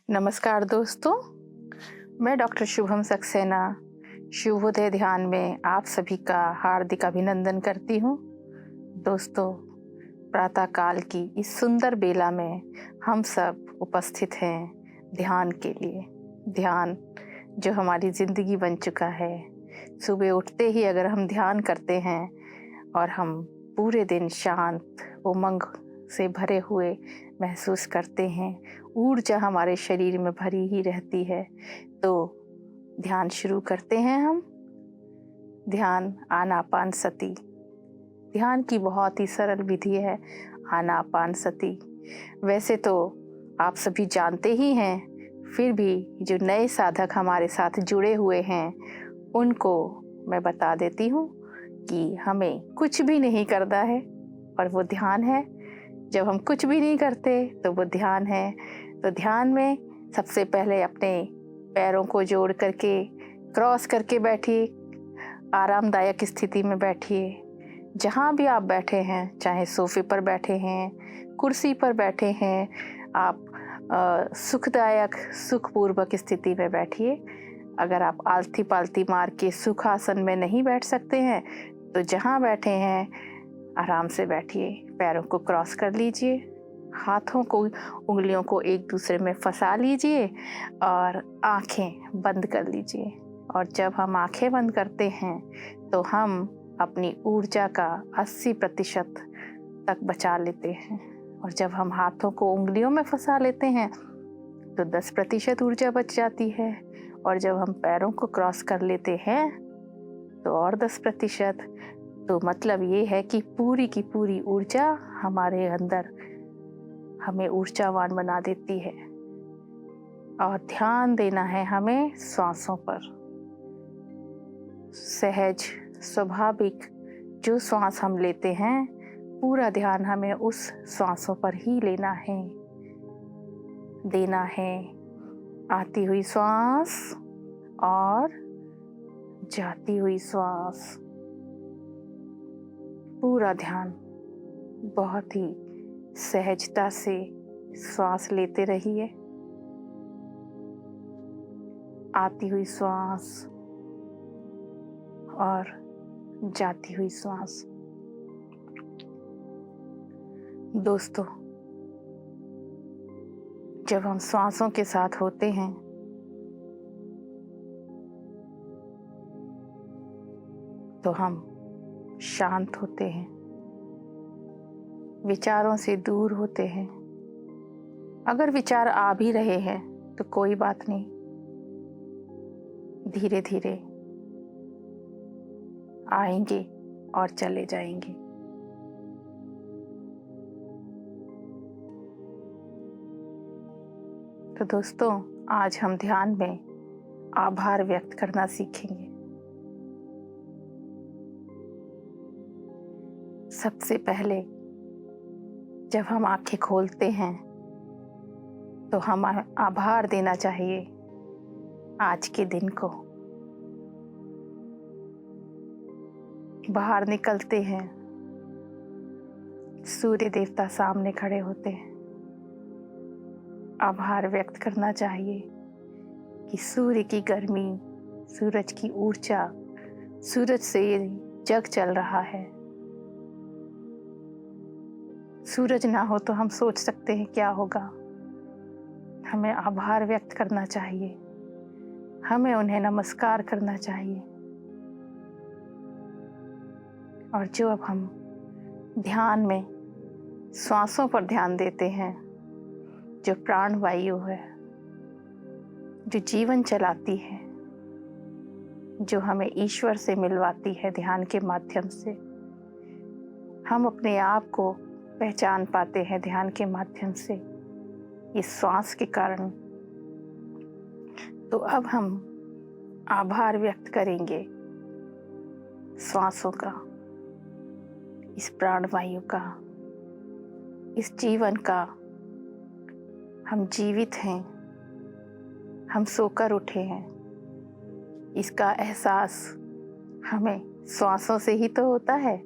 नमस्कार दोस्तों, मैं डॉक्टर शुभम सक्सेना शुभोदय ध्यान में आप सभी का हार्दिक अभिनंदन करती हूँ। दोस्तों, प्रातःकाल की इस सुंदर बेला में हम सब उपस्थित हैं ध्यान के लिए। ध्यान जो हमारी ज़िंदगी बन चुका है। सुबह उठते ही अगर हम ध्यान करते हैं और हम पूरे दिन शांत उमंग से भरे हुए महसूस करते हैं, ऊर्जा हमारे शरीर में भरी ही रहती है, तो ध्यान शुरू करते हैं हम। ध्यान आनापानसति। ध्यान की बहुत ही सरल विधि है आनापानसति। वैसे तो आप सभी जानते ही हैं, फिर भी जो नए साधक हमारे साथ जुड़े हुए हैं उनको मैं बता देती हूँ कि हमें कुछ भी नहीं करना है और वो ध्यान है। जब हम कुछ भी नहीं करते तो वो ध्यान है। तो ध्यान में सबसे पहले अपने पैरों को जोड़ करके क्रॉस करके बैठिए। आरामदायक स्थिति में बैठिए। जहाँ भी आप बैठे हैं, चाहे सोफे पर बैठे हैं, कुर्सी पर बैठे हैं, आप सुखदायक सुखपूर्वक स्थिति में बैठिए। अगर आप आलती पालती मार के सुखासन में नहीं बैठ सकते हैं तो जहाँ बैठे हैं आराम से बैठिए। पैरों को क्रॉस कर लीजिए, हाथों को उंगलियों को एक दूसरे में फंसा लीजिए और आंखें बंद कर लीजिए। और जब हम आंखें बंद करते हैं तो हम अपनी ऊर्जा का 80% तक बचा लेते हैं। और जब हम हाथों को उंगलियों में फंसा लेते हैं तो 10% ऊर्जा बच जाती है। और जब हम पैरों को क्रॉस कर लेते हैं तो और 10%। तो मतलब ये है कि पूरी की पूरी ऊर्जा हमारे अंदर हमें ऊर्जावान बना देती है। और ध्यान देना है हमें श्वासों पर। सहज स्वाभाविक जो श्वास हम लेते हैं, पूरा ध्यान हमें उस श्वासों पर ही लेना है, देना है। आती हुई श्वास और जाती हुई श्वास। पूरा ध्यान बहुत ही सहजता से श्वास लेते रहिए। आती हुई श्वास और जाती हुई श्वास। दोस्तों, जब हम श्वासों के साथ होते हैं तो हम शांत होते हैं, विचारों से दूर होते हैं। अगर विचार आ भी रहे हैं तो कोई बात नहीं, धीरे धीरे आएंगे और चले जाएंगे। तो दोस्तों, आज हम ध्यान में आभार व्यक्त करना सीखेंगे। सबसे पहले जब हम आंखें खोलते हैं तो हम आभार देना चाहिए आज के दिन को। बाहर निकलते हैं, सूर्य देवता सामने खड़े होते हैं। आभार व्यक्त करना चाहिए कि सूर्य की गर्मी, सूरज की ऊर्जा, सूरज से ये जग चल रहा है। सूरज ना हो तो हम सोच सकते हैं क्या होगा। हमें आभार व्यक्त करना चाहिए, हमें उन्हें नमस्कार करना चाहिए। और जो अब हम ध्यान में श्वासों पर ध्यान देते हैं, जो प्राण वायु है, जो जीवन चलाती है, जो हमें ईश्वर से मिलवाती है ध्यान के माध्यम से, हम अपने आप को पहचान पाते हैं ध्यान के माध्यम से, इस श्वास के कारण। तो अब हम आभार व्यक्त करेंगे श्वासों का, इस प्राणवायु का, इस जीवन का। हम जीवित हैं, हम सोकर उठे हैं। इसका एहसास हमें श्वासों से ही तो होता है।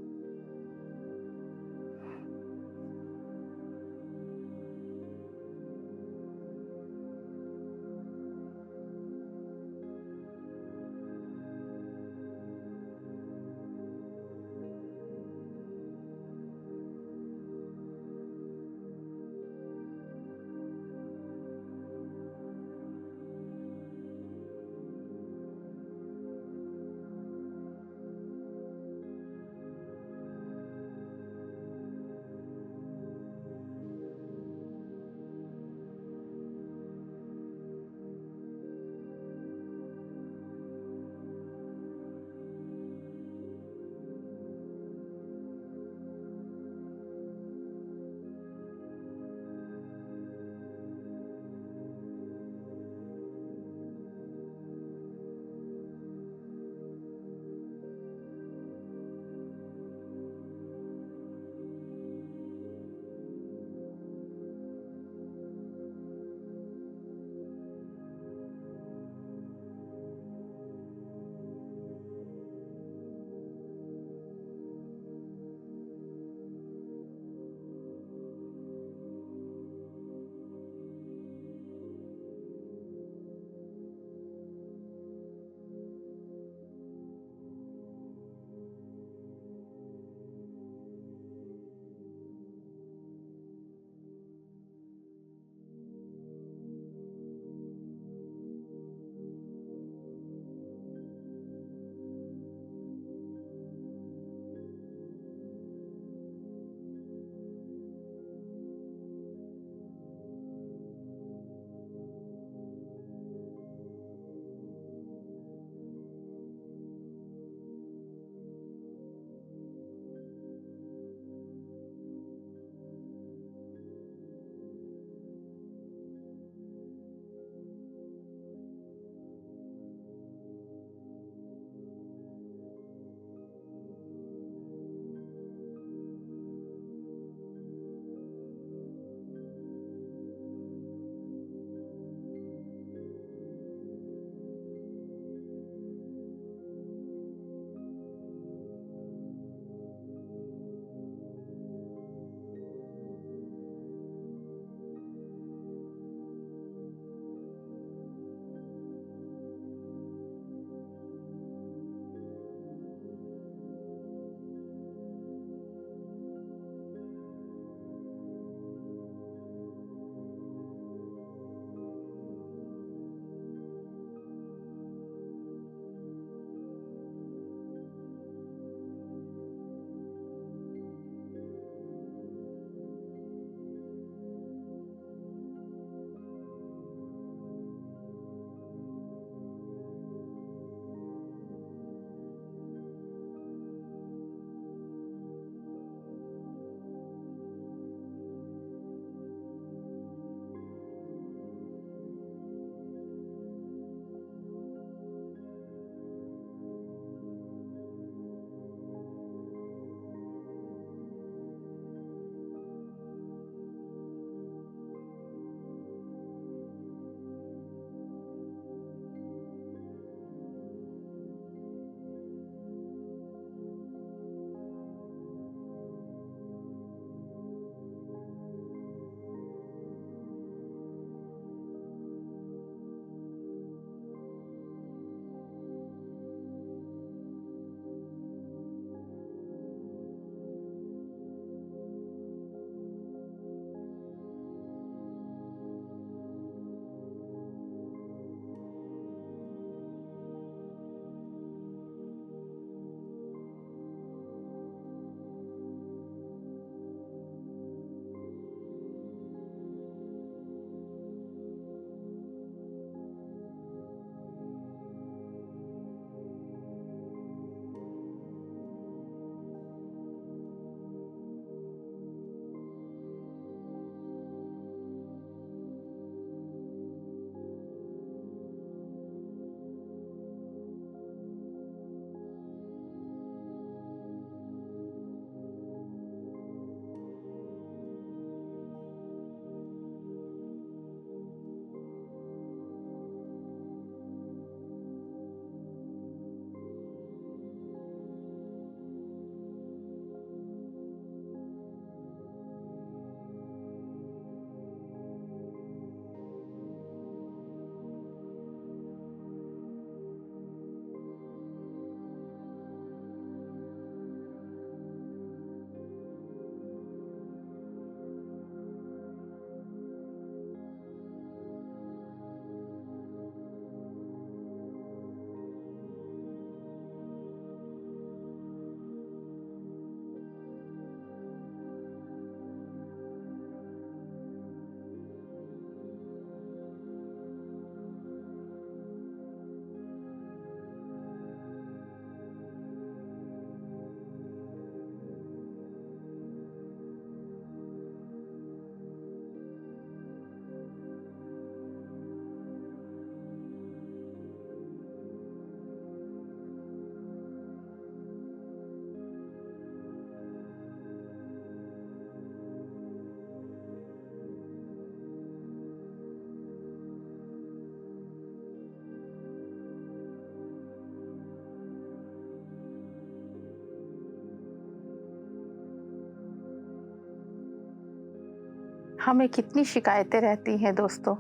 हमें कितनी शिकायतें रहती हैं दोस्तों,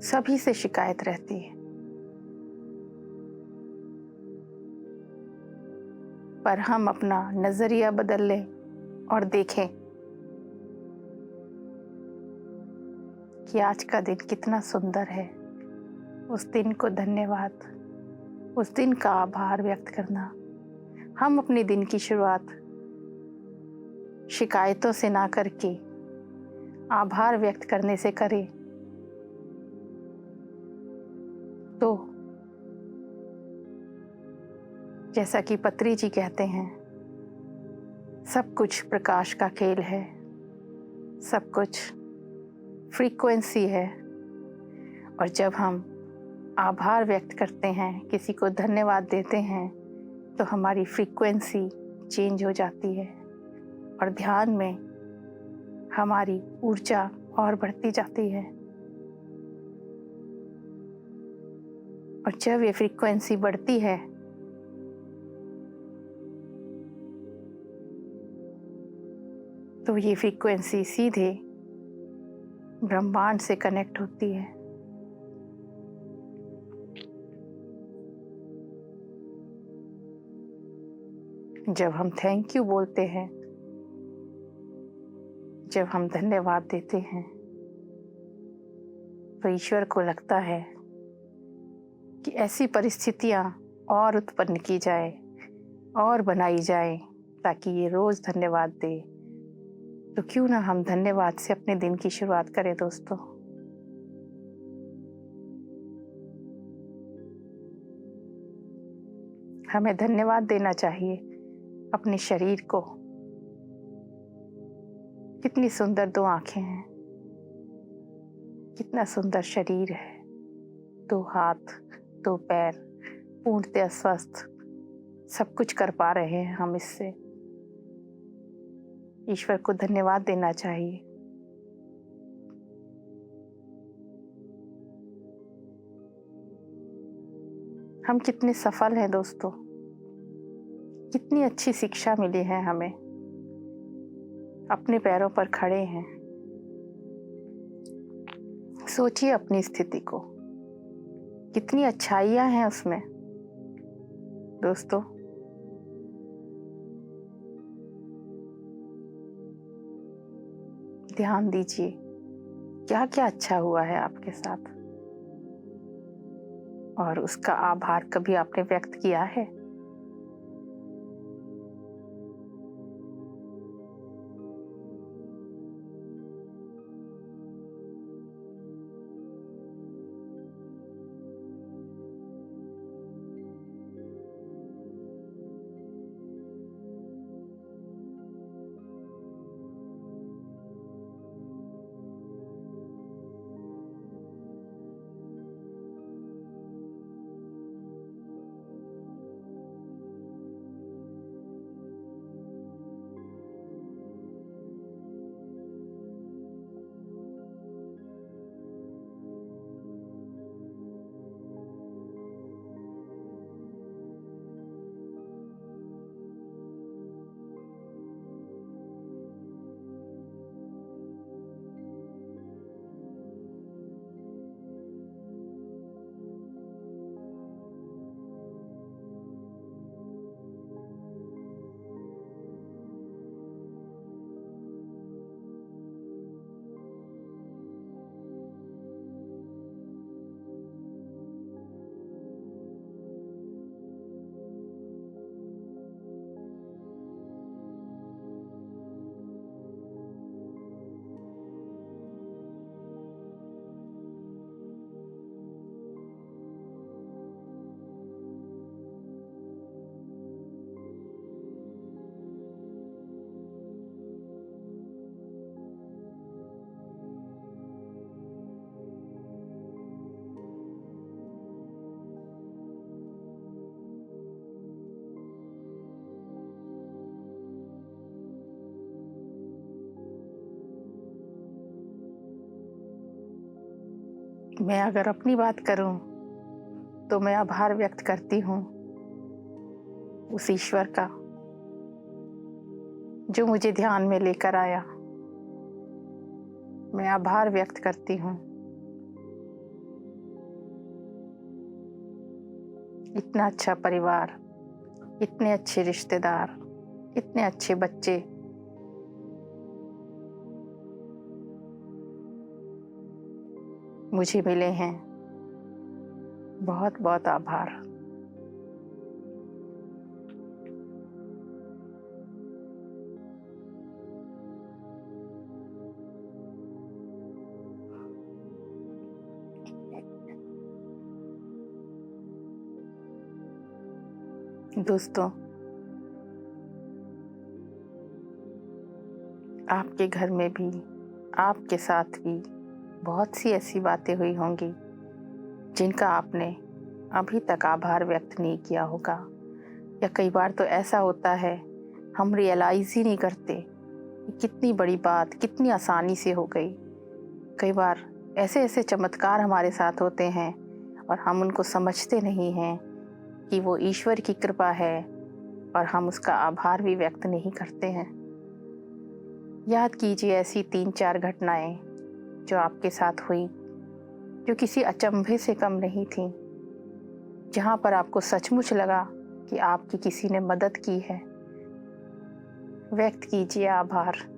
सभी से शिकायत रहती है, पर हम अपना नजरिया बदल लें और देखें कि आज का दिन कितना सुंदर है। उस दिन को धन्यवाद, उस दिन का आभार व्यक्त करना। हम अपने दिन की शुरुआत शिकायतों से ना करके आभार व्यक्त करने से करें तो जैसा कि पत्री जी कहते हैं, सब कुछ प्रकाश का खेल है, सब कुछ फ्रीक्वेंसी है। और जब हम आभार व्यक्त करते हैं, किसी को धन्यवाद देते हैं, तो हमारी फ्रीक्वेंसी चेंज हो जाती है और ध्यान में हमारी ऊर्जा और बढ़ती जाती है। और जब ये फ्रीक्वेंसी बढ़ती है तो ये फ्रीक्वेंसी सीधे ब्रह्मांड से कनेक्ट होती है। जब हम थैंक यू बोलते हैं, जब हम धन्यवाद देते हैं, तो ईश्वर को लगता है कि ऐसी परिस्थितियां और उत्पन्न की जाए और बनाई जाए ताकि ये रोज धन्यवाद दे। तो क्यों ना हम धन्यवाद से अपने दिन की शुरुआत करें दोस्तों। हमें धन्यवाद देना चाहिए अपने शरीर को। कितनी सुंदर दो आंखें हैं, कितना सुंदर शरीर है, दो हाथ, दो पैर, पूर्णतः स्वस्थ, सब कुछ कर पा रहे हैं हम इससे। ईश्वर को धन्यवाद देना चाहिए। हम कितने सफल हैं दोस्तों, कितनी अच्छी शिक्षा मिली है हमें, अपने पैरों पर खड़े हैं। सोचिए अपनी स्थिति को, कितनी अच्छाइयां हैं उसमें दोस्तों। ध्यान दीजिए क्या क्या अच्छा हुआ है आपके साथ और उसका आभार कभी आपने व्यक्त किया है? मैं अगर अपनी बात करूं तो मैं आभार व्यक्त करती हूँ उस ईश्वर का जो मुझे ध्यान में लेकर आया, मैं आभार व्यक्त करती हूँ। इतना अच्छा परिवार, इतने अच्छे रिश्तेदार, इतने अच्छे बच्चे, मुझे मिले हैं। बहुत बहुत आभार। दोस्तों, आपके घर में भी, आपके साथ भी बहुत सी ऐसी बातें हुई होंगी जिनका आपने अभी तक आभार व्यक्त नहीं किया होगा, या कई बार तो ऐसा होता है हम रियलाइज़ ही नहीं करते कि कितनी बड़ी बात कितनी आसानी से हो गई। कई बार ऐसे ऐसे चमत्कार हमारे साथ होते हैं और हम उनको समझते नहीं हैं कि वो ईश्वर की कृपा है, और हम उसका आभार भी व्यक्त नहीं करते हैं। याद कीजिए ऐसी 3-4 घटनाएं जो आपके साथ हुई, जो किसी अचंभे से कम नहीं थीं, जहाँ पर आपको सचमुच लगा कि आपकी किसी ने मदद की है। व्यक्त कीजिए आभार।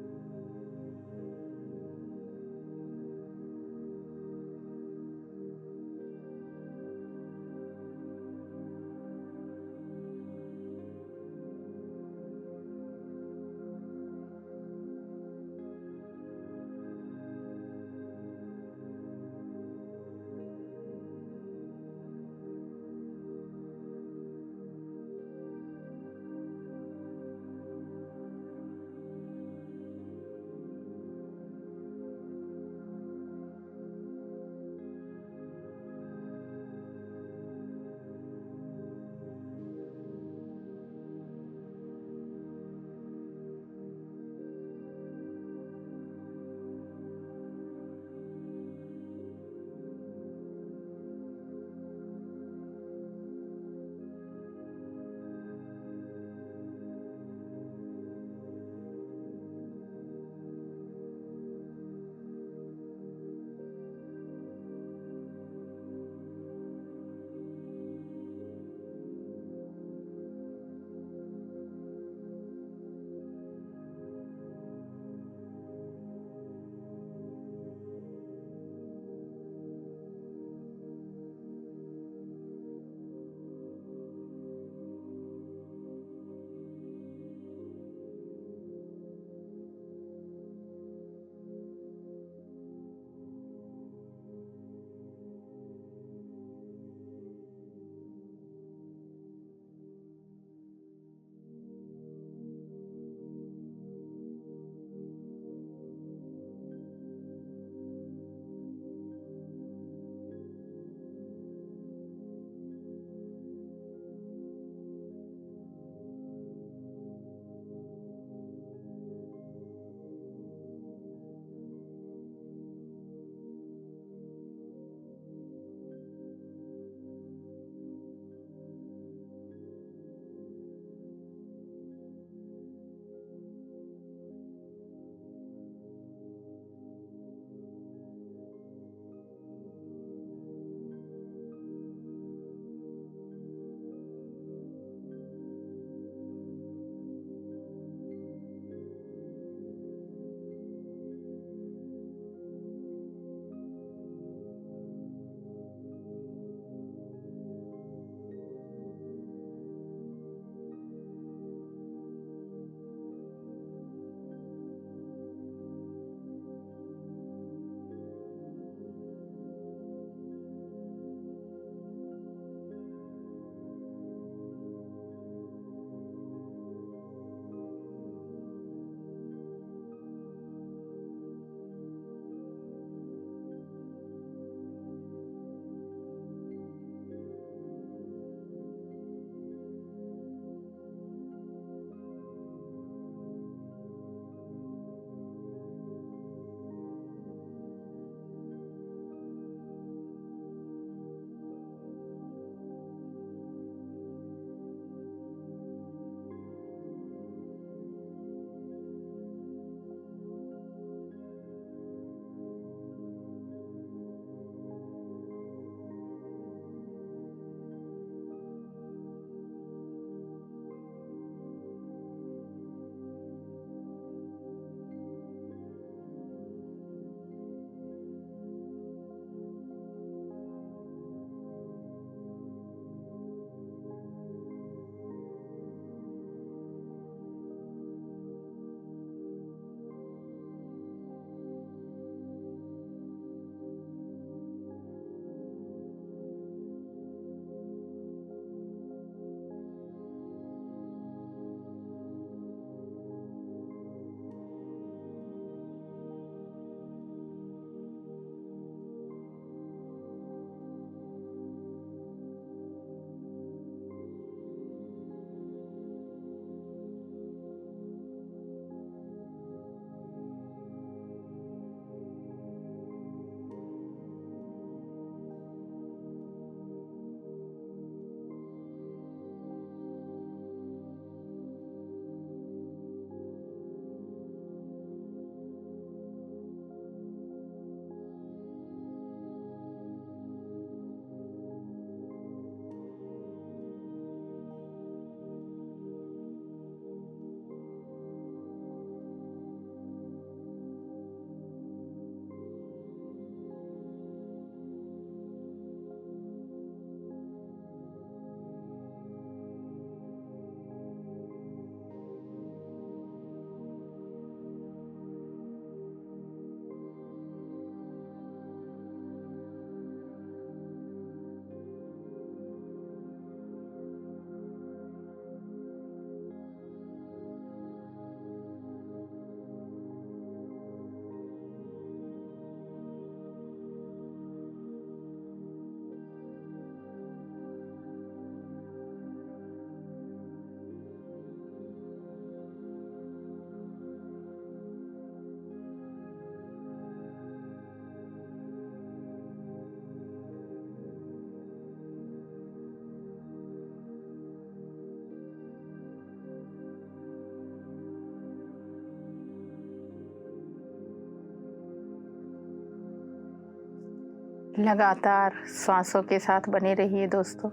लगातार सांसों के साथ बने रहिए दोस्तों।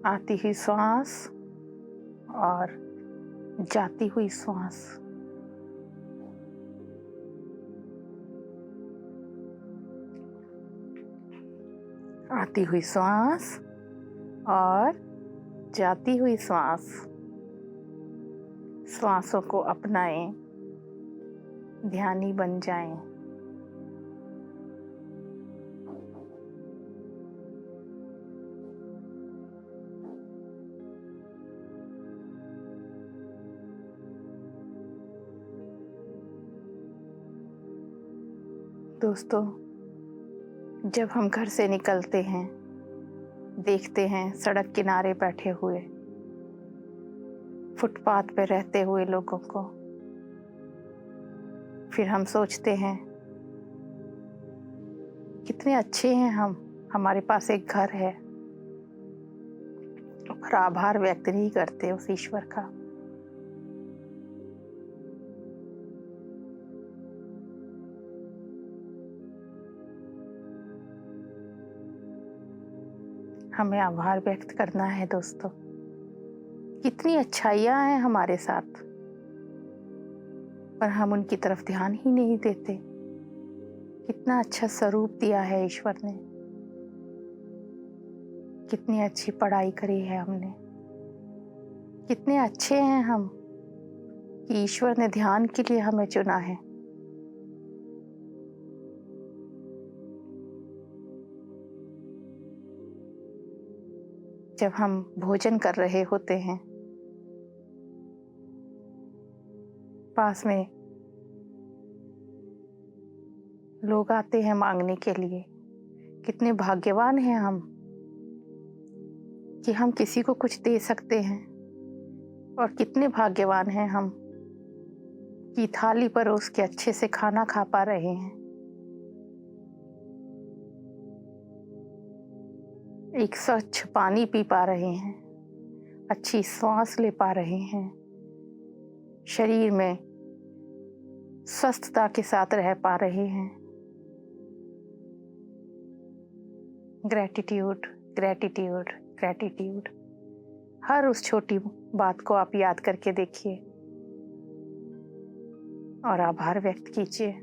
आती हुई सांस और जाती हुई सांस। आती हुई सांस और जाती हुई सांस। सांसों को अपनाएं, ध्यानी बन जाएं। दोस्तों, जब हम घर से निकलते हैं, देखते हैं सड़क किनारे बैठे हुए, फुटपाथ पे रहते हुए लोगों को, फिर हम सोचते हैं कितने अच्छे हैं हम, हमारे पास एक घर है, पर आभार व्यक्त नहीं करते उस ईश्वर का। हमें आभार व्यक्त करना है दोस्तों। कितनी अच्छाइयाँ हैं हमारे साथ, पर हम उनकी तरफ ध्यान ही नहीं देते। कितना अच्छा स्वरूप दिया है ईश्वर ने, कितनी अच्छी पढ़ाई करी है हमने, कितने अच्छे हैं हम कि ईश्वर ने ध्यान के लिए हमें चुना है। जब हम भोजन कर रहे होते हैं, पास में लोग आते हैं मांगने के लिए, कितने भाग्यवान हैं हम कि हम किसी को कुछ दे सकते हैं, और कितने भाग्यवान हैं हम कि थाली परोस के अच्छे से खाना खा पा रहे हैं, एक स्वच्छ पानी पी पा रहे हैं, अच्छी सांस ले पा रहे हैं, शरीर में स्वस्थता के साथ रह पा रहे हैं। Gratitude, gratitude, gratitude. हर उस छोटी बात को आप याद करके देखिए और आभार व्यक्त कीजिए।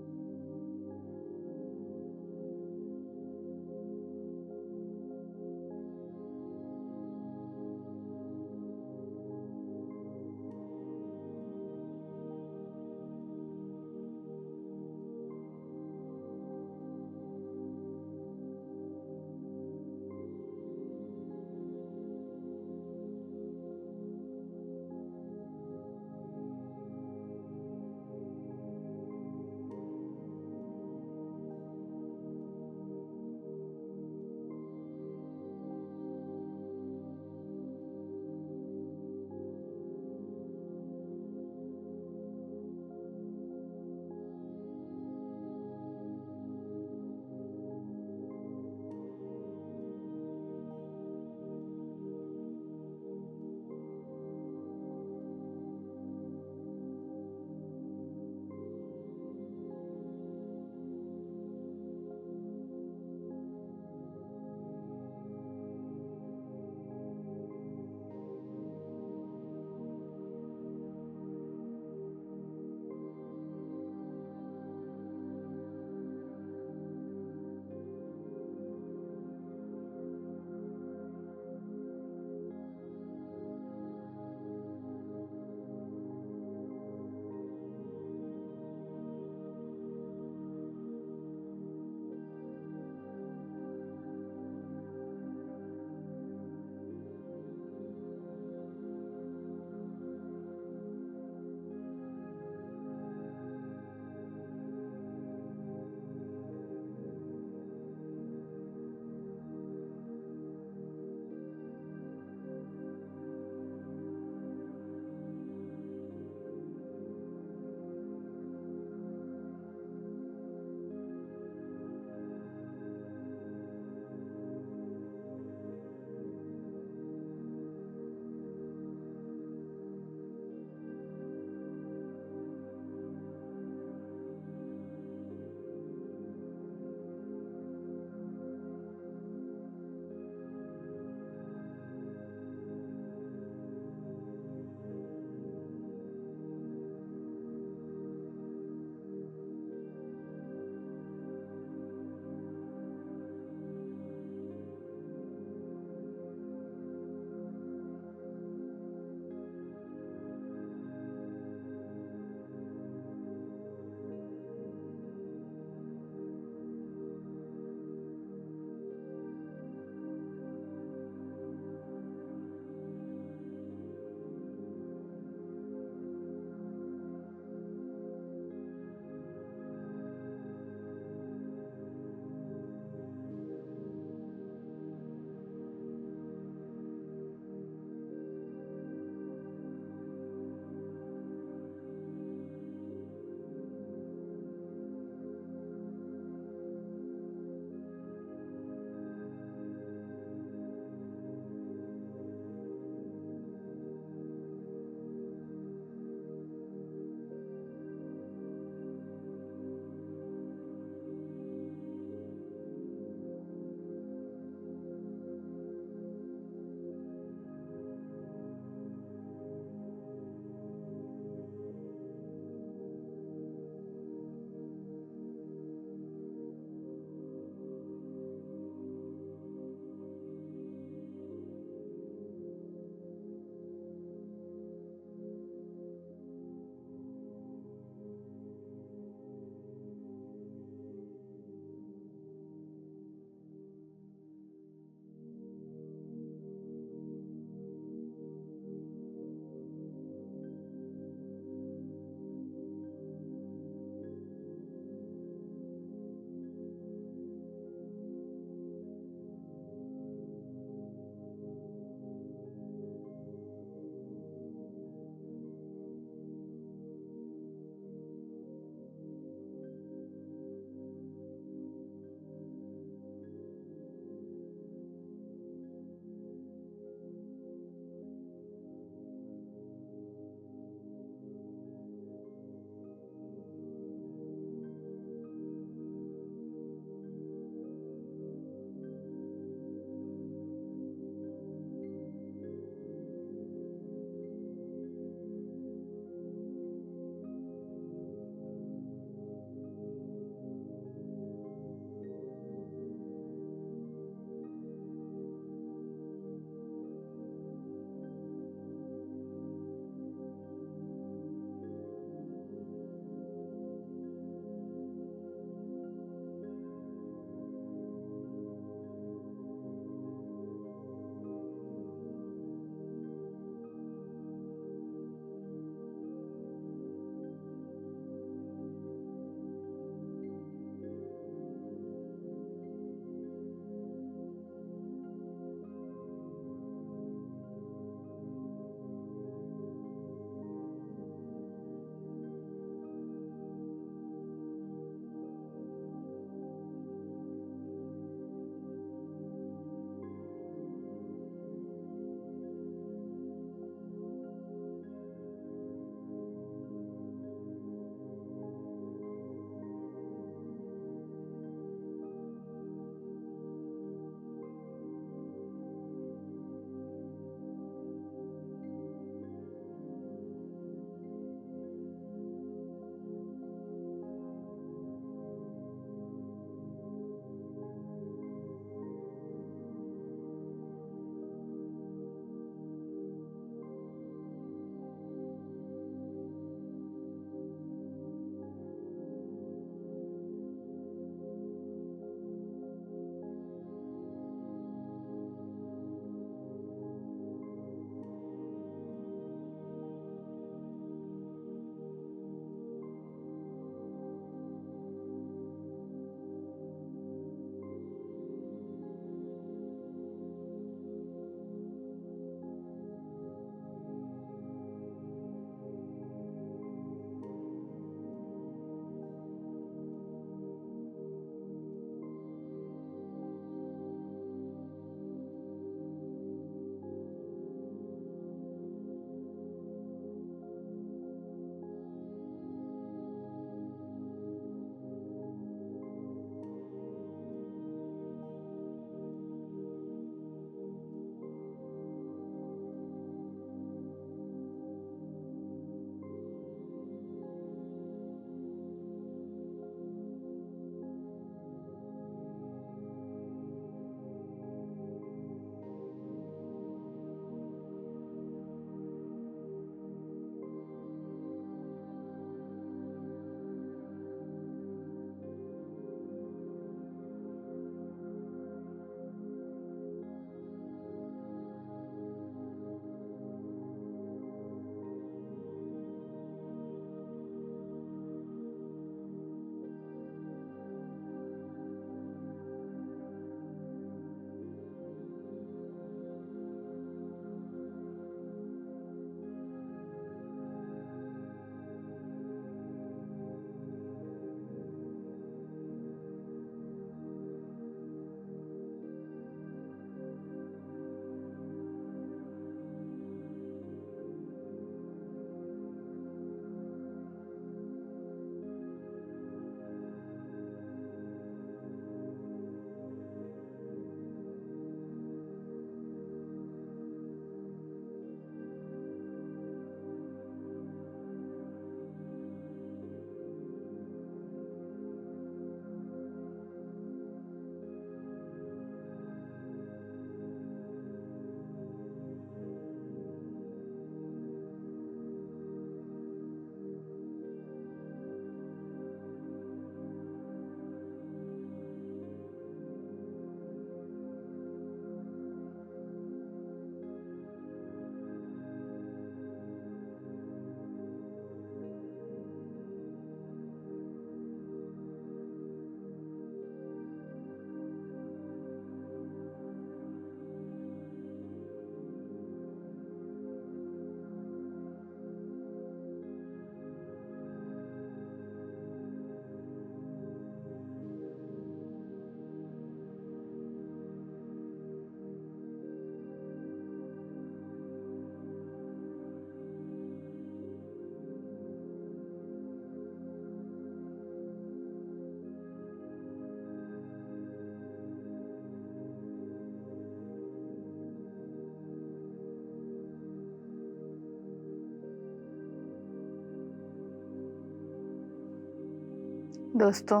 दोस्तों,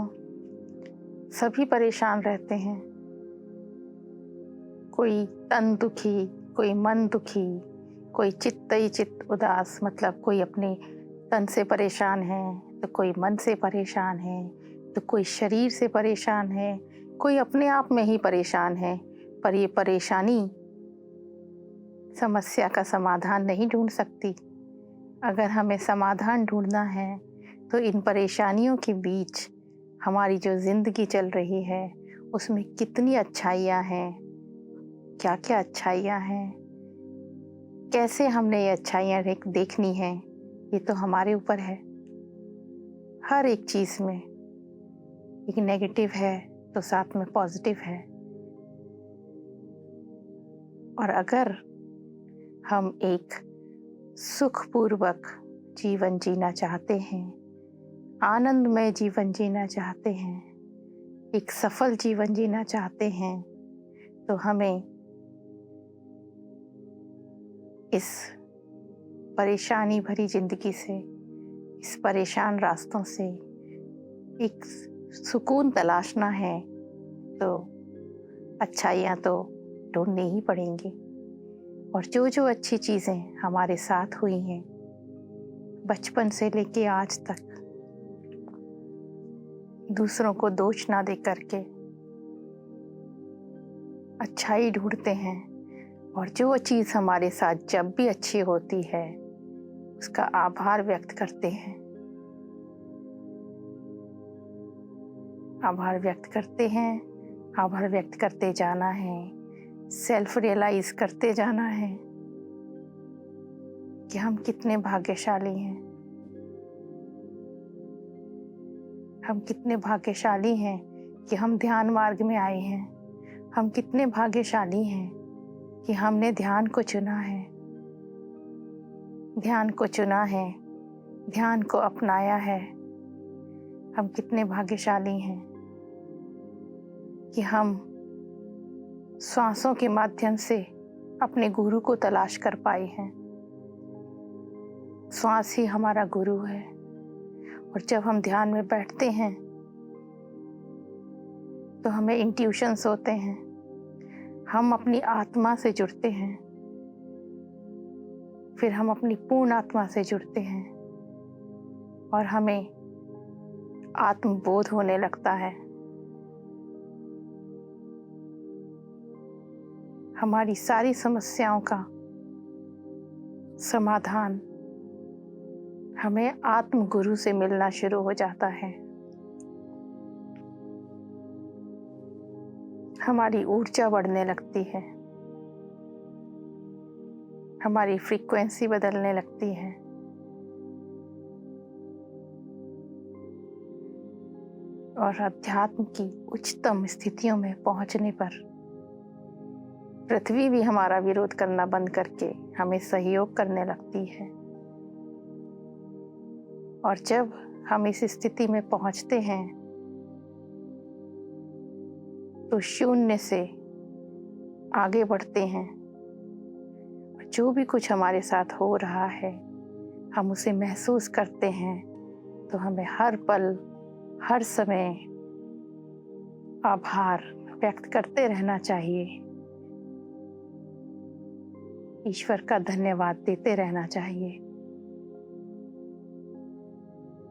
सभी परेशान रहते हैं। कोई तन दुखी, कोई मन दुखी, कोई चित्त ही चित्त उदास, मतलब कोई अपने तन से परेशान है, तो कोई मन से परेशान है, तो कोई शरीर से परेशान है, कोई अपने आप में ही परेशान है। पर ये परेशानी समस्या का समाधान नहीं ढूंढ सकती। अगर हमें समाधान ढूंढना है तो इन परेशानियों के बीच हमारी जो ज़िंदगी चल रही है उसमें कितनी अच्छाइयाँ हैं, क्या क्या अच्छाइयाँ हैं, कैसे हमने ये अच्छाइयाँ देखनी हैं, ये तो हमारे ऊपर है। हर एक चीज़ में एक नेगेटिव है तो साथ में पॉजिटिव है। और अगर हम एक सुखपूर्वक जीवन जीना चाहते हैं, आनंदमय जीवन जीना चाहते हैं, एक सफल जीवन जीना चाहते हैं, तो हमें इस परेशानी भरी जिंदगी से, इस परेशान रास्तों से एक सुकून तलाशना है। तो अच्छाइयाँ तो ढूंढनी ही पड़ेंगी। और जो जो अच्छी चीज़ें हमारे साथ हुई हैं बचपन से लेके आज तक, दूसरों को दोष ना दे करके अच्छाई ढूंढते हैं। और जो चीज़ हमारे साथ जब भी अच्छी होती है उसका आभार व्यक्त करते हैं। आभार व्यक्त करते हैं, आभार व्यक्त करते जाना है, सेल्फ रियलाइज करते जाना है कि हम कितने भाग्यशाली हैं। हम कितने भाग्यशाली हैं कि हम ध्यान मार्ग में आए हैं। हम कितने भाग्यशाली हैं कि हमने ध्यान को चुना है, ध्यान को चुना है, ध्यान को अपनाया है। हम कितने भाग्यशाली हैं कि हम श्वासों के माध्यम से अपने गुरु को तलाश कर पाए हैं। श्वास ही हमारा गुरु है। और जब हम ध्यान में बैठते हैं तो हमें इंट्यूशंस होते हैं, हम अपनी आत्मा से जुड़ते हैं, फिर हम अपनी पूर्ण आत्मा से जुड़ते हैं और हमें आत्मबोध होने लगता है। हमारी सारी समस्याओं का समाधान हमें आत्म गुरु से मिलना शुरू हो जाता है। हमारी ऊर्जा बढ़ने लगती है, हमारी फ्रीक्वेंसी बदलने लगती है। और अध्यात्म की उच्चतम स्थितियों में पहुंचने पर पृथ्वी भी हमारा विरोध करना बंद करके हमें सहयोग करने लगती है। और जब हम इस स्थिति में पहुंचते हैं तो शून्य से आगे बढ़ते हैं। जो भी कुछ हमारे साथ हो रहा है हम उसे महसूस करते हैं, तो हमें हर पल हर समय आभार व्यक्त करते रहना चाहिए। ईश्वर का धन्यवाद देते रहना चाहिए।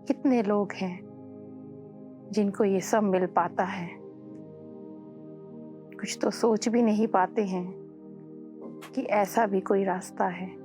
कितने लोग हैं जिनको ये सब मिल पाता है, कुछ तो सोच भी नहीं पाते हैं कि ऐसा भी कोई रास्ता है।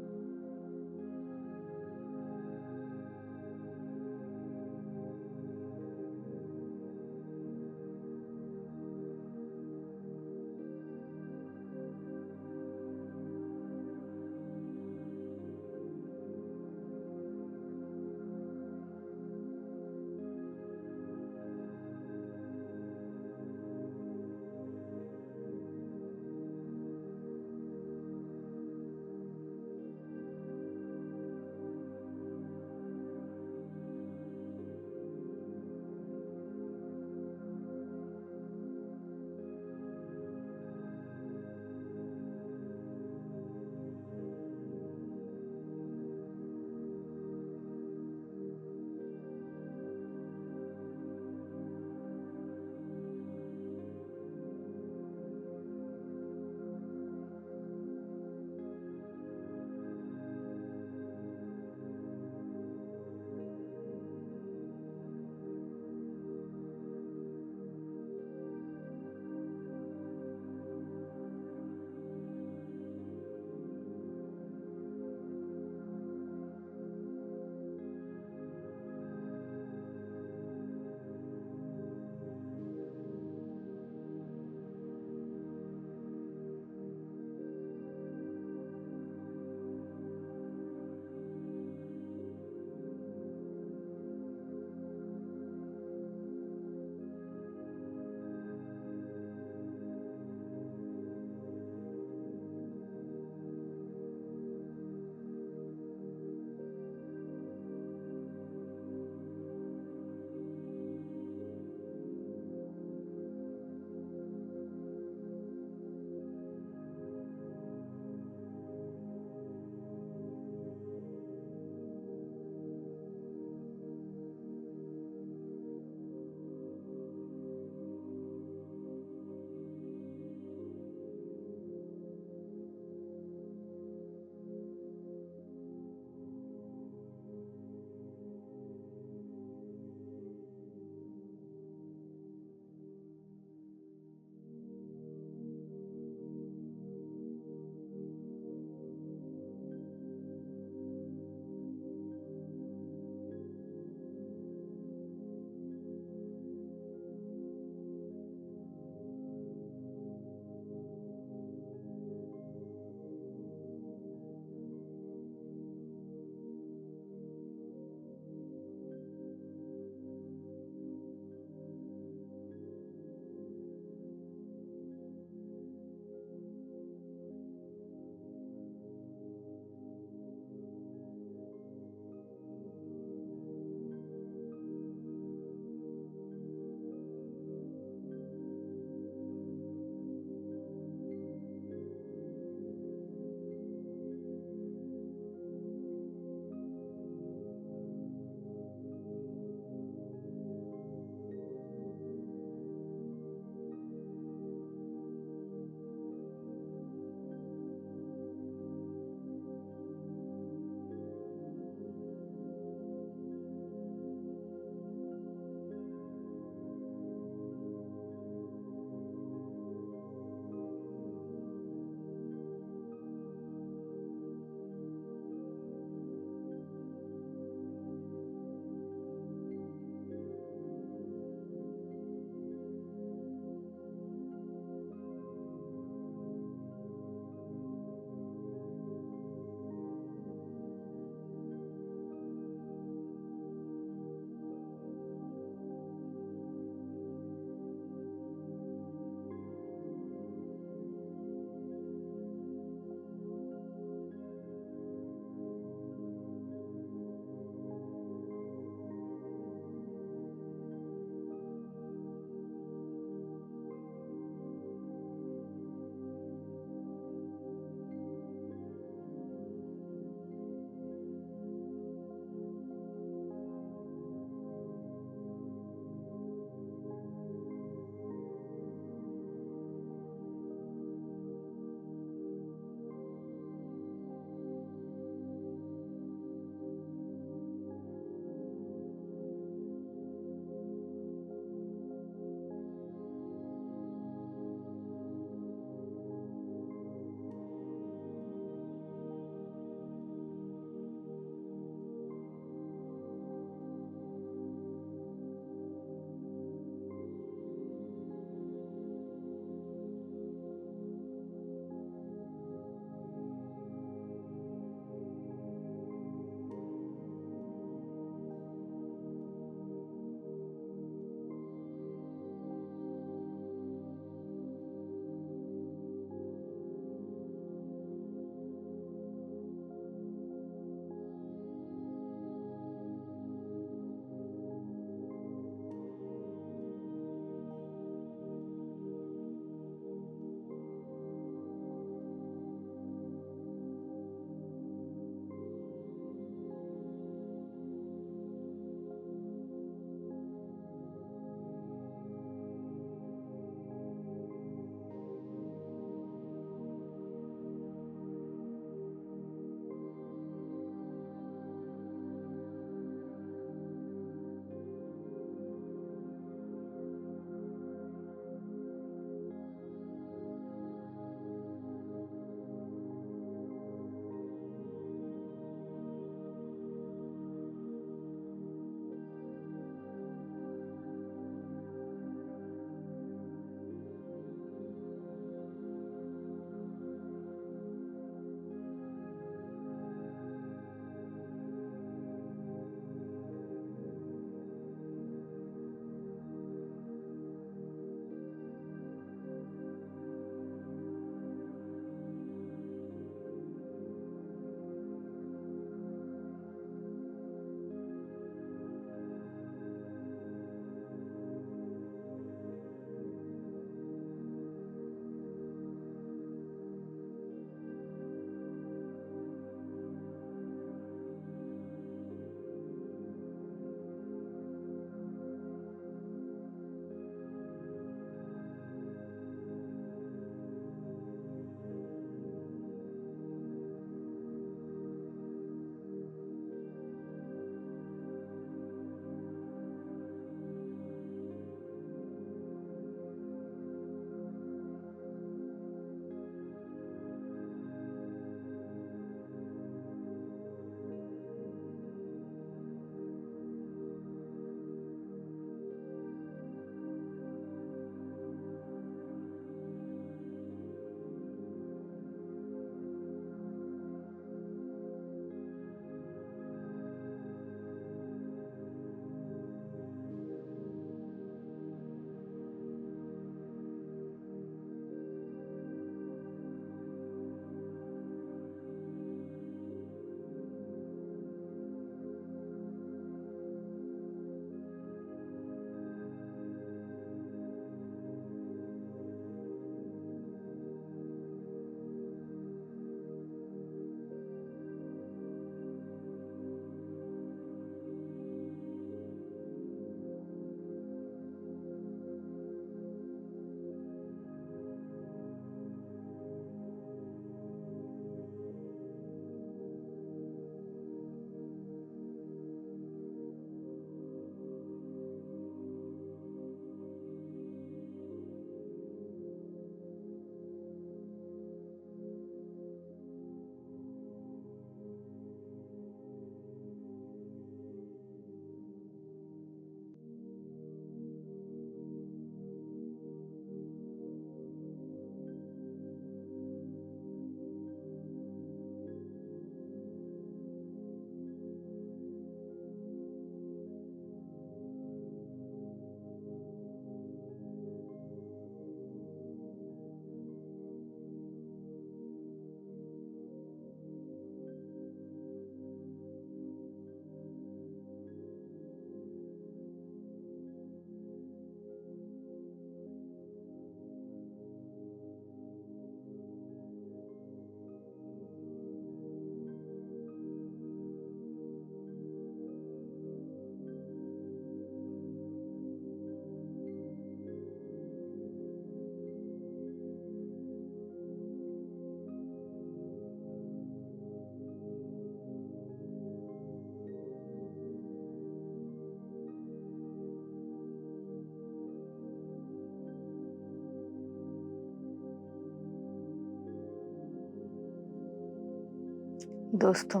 दोस्तों,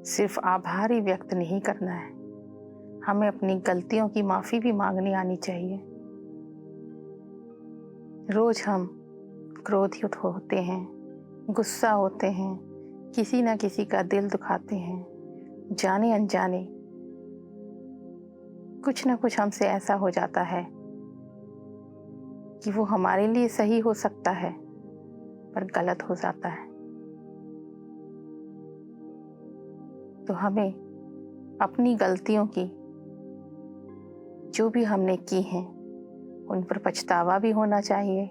सिर्फ आभार ही व्यक्त नहीं करना है, हमें अपनी गलतियों की माफ़ी भी मांगनी आनी चाहिए। रोज़ हम क्रोधित होते हैं, गुस्सा होते हैं, किसी ना किसी का दिल दुखाते हैं, जाने अनजाने कुछ ना कुछ हमसे ऐसा हो जाता है कि वो हमारे लिए सही हो सकता है पर गलत हो जाता है। तो हमें अपनी गलतियों की, जो भी हमने की हैं, उन पर पछतावा भी होना चाहिए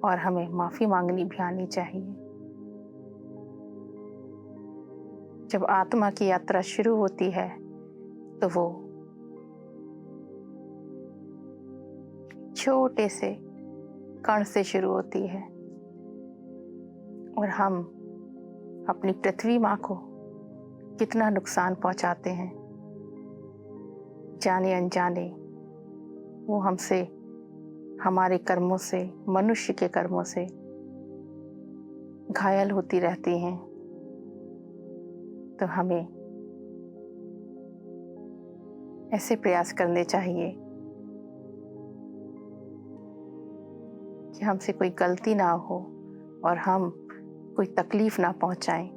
और हमें माफ़ी मांगनी भी आनी चाहिए। जब आत्मा की यात्रा शुरू होती है तो वो छोटे से कण से शुरू होती है और हम अपनी पृथ्वी माँ को कितना नुकसान पहुंचाते हैं। जाने अनजाने वो हमसे, हमारे कर्मों से, मनुष्य के कर्मों से घायल होती रहती हैं। तो हमें ऐसे प्रयास करने चाहिए कि हमसे कोई गलती ना हो और हम कोई तकलीफ ना पहुंचाएं।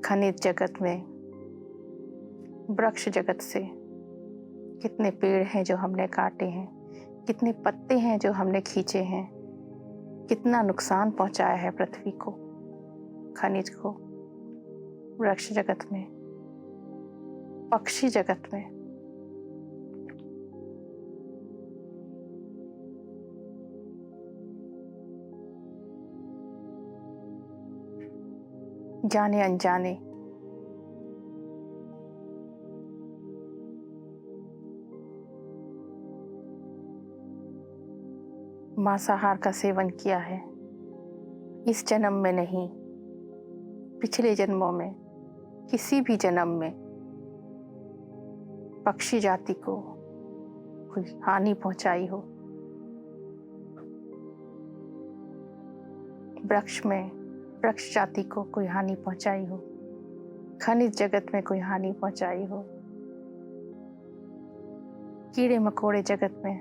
खनिज जगत में, वृक्ष जगत से कितने पेड़ हैं जो हमने काटे हैं, कितने पत्ते हैं जो हमने खींचे हैं, कितना नुकसान पहुंचाया है पृथ्वी को, खनिज को, वृक्ष जगत में, पक्षी जगत में। जाने अनजाने मांसाहार का सेवन किया है। इस जन्म में नहीं, पिछले जन्मों में, किसी भी जन्म में पक्षी जाति को कोई हानि पहुंचाई हो, वृक्ष जाति को कोई हानि पहुंचाई हो, खनिज जगत में कोई हानि पहुंचाई हो, कीड़े मकोड़े जगत में,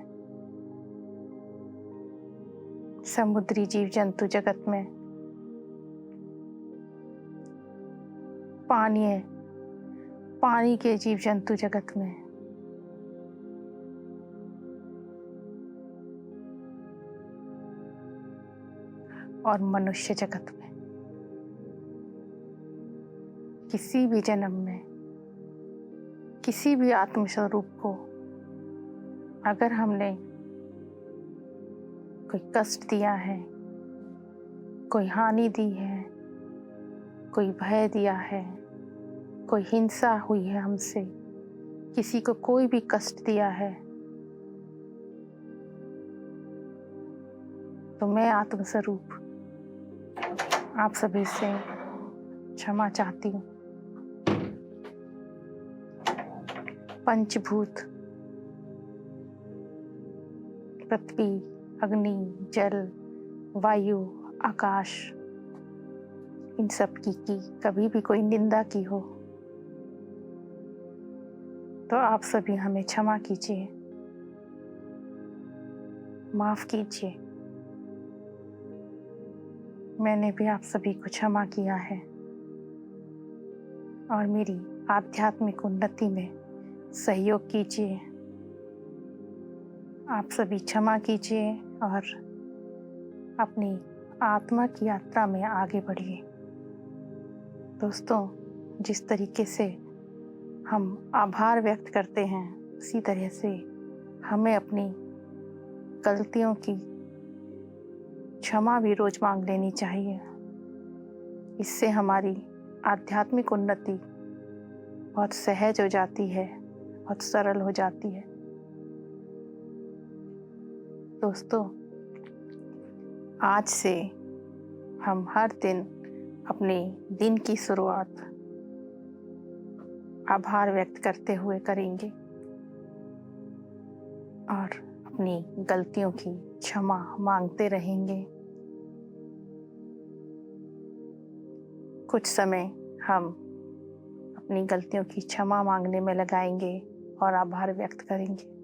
समुद्री जीव जंतु जगत में, पानी के जीव जंतु जगत में, और मनुष्य जगत में, किसी भी जन्म में किसी भी आत्म स्वरूप को अगर हमने कोई कष्ट दिया है, कोई हानि दी है, कोई भय दिया है, कोई हिंसा हुई है हमसे, किसी को कोई भी कष्ट दिया है, तो मैं आत्म स्वरूप आप सभी से क्षमा चाहती हूँ। पंचभूत, पृथ्वी, अग्नि, जल, वायु, आकाश, इन सब की कभी भी कोई निंदा की हो तो आप सभी हमें क्षमा कीजिए, माफ कीजिए। मैंने भी आप सभी को क्षमा किया है और मेरी आध्यात्मिक उन्नति में सहयोग कीजिए। आप सभी क्षमा कीजिए और अपनी आत्मा की यात्रा में आगे बढ़िए। दोस्तों, जिस तरीके से हम आभार व्यक्त करते हैं, उसी तरह से हमें अपनी गलतियों की क्षमा भी रोज मांग लेनी चाहिए। इससे हमारी आध्यात्मिक उन्नति बहुत सहज हो जाती है, बहुत सरल हो जाती है। दोस्तों, आज से हम हर दिन अपने दिन की शुरुआत आभार व्यक्त करते हुए करेंगे और अपनी गलतियों की क्षमा मांगते रहेंगे। कुछ समय हम अपनी गलतियों की क्षमा मांगने में लगाएंगे और आभार व्यक्त करेंगे।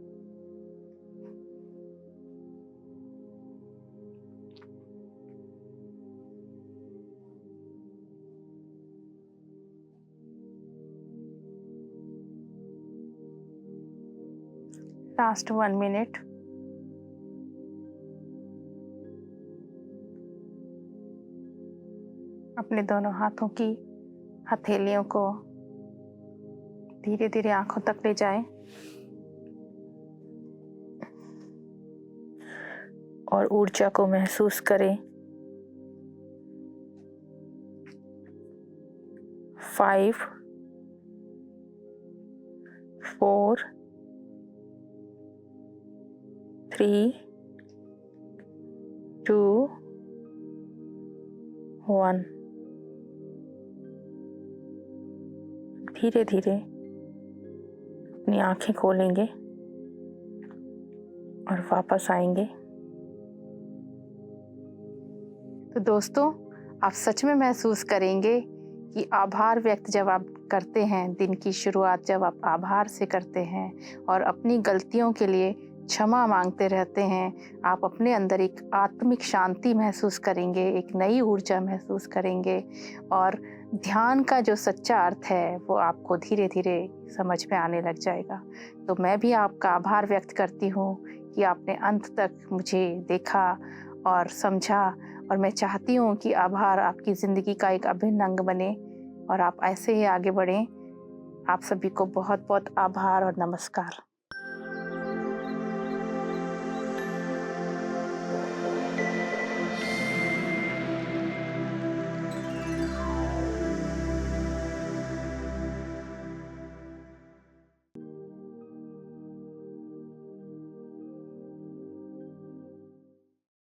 Last 1 minute. अपने दोनों हाथों की हथेलियों को धीरे धीरे आंखों तक ले जाएं और ऊर्जा को महसूस करें। 5 4 3 2 1। धीरे धीरे अपनी आंखें खोलेंगे और वापस आएंगे। तो दोस्तों, आप सच में महसूस करेंगे कि आभार व्यक्त जब आप करते हैं, दिन की शुरुआत जब आप आभार से करते हैं और अपनी गलतियों के लिए क्षमा मांगते रहते हैं, आप अपने अंदर एक आत्मिक शांति महसूस करेंगे, एक नई ऊर्जा महसूस करेंगे और ध्यान का जो सच्चा अर्थ है वो आपको धीरे धीरे समझ में आने लग जाएगा। तो मैं भी आपका आभार व्यक्त करती हूँ कि आपने अंत तक मुझे देखा और समझा, और मैं चाहती हूँ कि आभार आपकी ज़िंदगी का एक अभिन्न अंग बने और आप ऐसे ही आगे बढ़ें। आप सभी को बहुत बहुत आभार और नमस्कार।